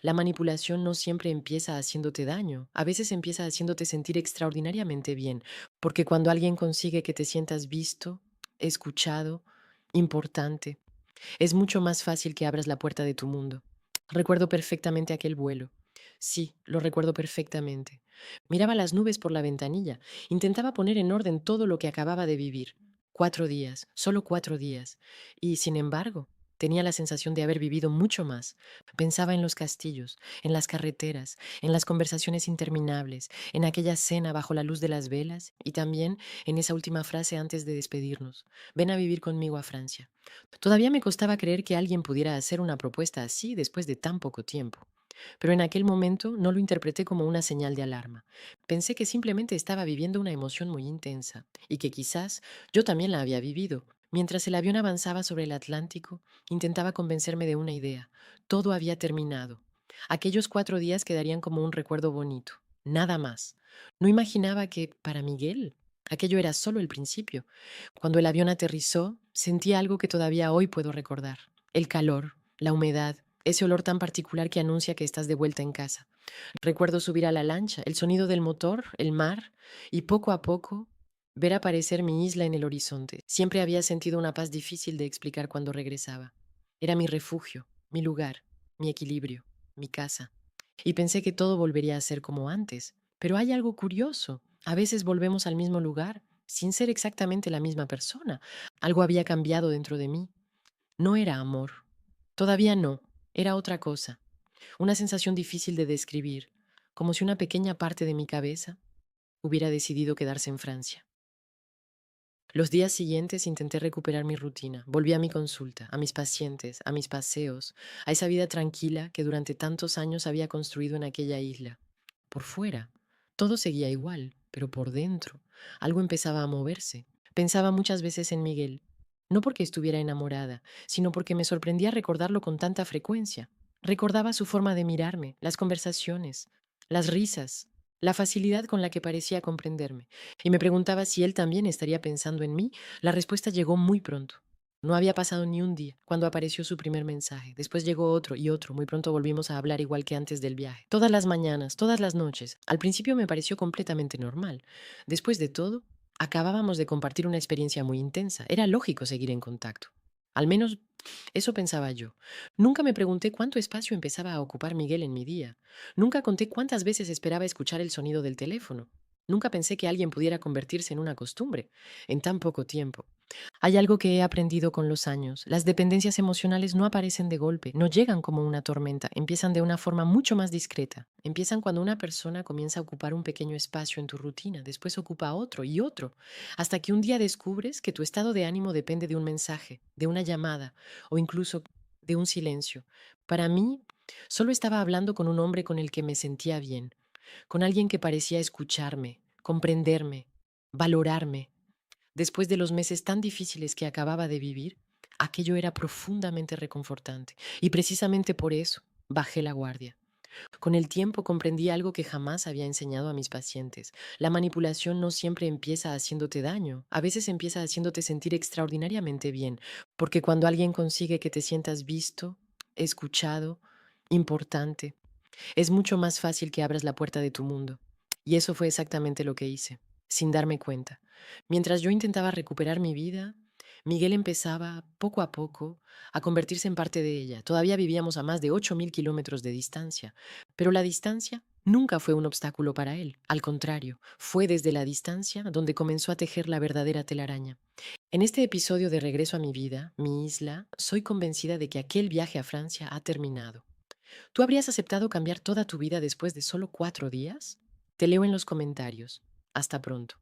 La manipulación no siempre empieza haciéndote daño, a veces empieza haciéndote sentir extraordinariamente bien, porque cuando alguien consigue que te sientas visto, escuchado, importante, es mucho más fácil que abras la puerta de tu mundo. Recuerdo perfectamente aquel vuelo. Sí, lo recuerdo perfectamente. Miraba las nubes por la ventanilla, intentaba poner en orden todo lo que acababa de vivir. 4 días, solo 4 días. Y, sin embargo, tenía la sensación de haber vivido mucho más. Pensaba en los castillos, en las carreteras, en las conversaciones interminables, en aquella cena bajo la luz de las velas y también en esa última frase antes de despedirnos. Ven a vivir conmigo a Francia. Todavía me costaba creer que alguien pudiera hacer una propuesta así después de tan poco tiempo. Pero en aquel momento no lo interpreté como una señal de alarma. Pensé que simplemente estaba viviendo una emoción muy intensa y que quizás yo también la había vivido. Mientras el avión avanzaba sobre el Atlántico, intentaba convencerme de una idea. Todo había terminado. Aquellos 4 días quedarían como un recuerdo bonito. Nada más. No imaginaba que, para Miguel, aquello era solo el principio. Cuando el avión aterrizó, sentí algo que todavía hoy puedo recordar. El calor, la humedad, ese olor tan particular que anuncia que estás de vuelta en casa. Recuerdo subir a la lancha, el sonido del motor, el mar, y poco a poco ver aparecer mi isla en el horizonte. Siempre había sentido una paz difícil de explicar cuando regresaba. Era mi refugio, mi lugar, mi equilibrio, mi casa. Y pensé que todo volvería a ser como antes. Pero hay algo curioso. A veces volvemos al mismo lugar, sin ser exactamente la misma persona. Algo había cambiado dentro de mí. No era amor. Todavía no. Era otra cosa. Una sensación difícil de describir, como si una pequeña parte de mi cabeza hubiera decidido quedarse en Francia. Los días siguientes intenté recuperar mi rutina. Volví a mi consulta, a mis pacientes, a mis paseos, a esa vida tranquila que durante tantos años había construido en aquella isla. Por fuera, todo seguía igual, pero por dentro, algo empezaba a moverse. Pensaba muchas veces en Miguel, no porque estuviera enamorada, sino porque me sorprendía recordarlo con tanta frecuencia. Recordaba su forma de mirarme, las conversaciones, las risas, la facilidad con la que parecía comprenderme y me preguntaba si él también estaría pensando en mí. La respuesta llegó muy pronto. No había pasado ni un día cuando apareció su primer mensaje. Después llegó otro y otro. Muy pronto volvimos a hablar igual que antes del viaje. Todas las mañanas, todas las noches. Al principio me pareció completamente normal. Después de todo, acabábamos de compartir una experiencia muy intensa. Era lógico seguir en contacto. Al menos eso pensaba yo. Nunca me pregunté cuánto espacio empezaba a ocupar Miguel en mi día. Nunca conté cuántas veces esperaba escuchar el sonido del teléfono. Nunca pensé que alguien pudiera convertirse en una costumbre en tan poco tiempo. Hay algo que he aprendido con los años. Las dependencias emocionales no aparecen de golpe, no llegan como una tormenta, empiezan de una forma mucho más discreta. Empiezan cuando una persona comienza a ocupar un pequeño espacio en tu rutina, después ocupa otro y otro, hasta que un día descubres que tu estado de ánimo depende de un mensaje, de una llamada o incluso de un silencio. Para mí, solo estaba hablando con un hombre con el que me sentía bien, con alguien que parecía escucharme, comprenderme, valorarme. Después de los meses tan difíciles que acababa de vivir, aquello era profundamente reconfortante y precisamente por eso bajé la guardia. Con el tiempo comprendí algo que jamás había enseñado a mis pacientes. La manipulación no siempre empieza haciéndote daño, a veces empieza haciéndote sentir extraordinariamente bien, porque cuando alguien consigue que te sientas visto, escuchado, importante, es mucho más fácil que abras la puerta de tu mundo. Y eso fue exactamente lo que hice, sin darme cuenta. Mientras yo intentaba recuperar mi vida, Miguel empezaba, poco a poco, a convertirse en parte de ella. Todavía vivíamos a más de 8.000 kilómetros de distancia, pero la distancia nunca fue un obstáculo para él. Al contrario, fue desde la distancia donde comenzó a tejer la verdadera telaraña. En este episodio de Regreso a mi vida, mi isla, soy convencida de que aquel viaje a Francia ha terminado. ¿Tú habrías aceptado cambiar toda tu vida después de solo 4 días? Te leo en los comentarios. Hasta pronto.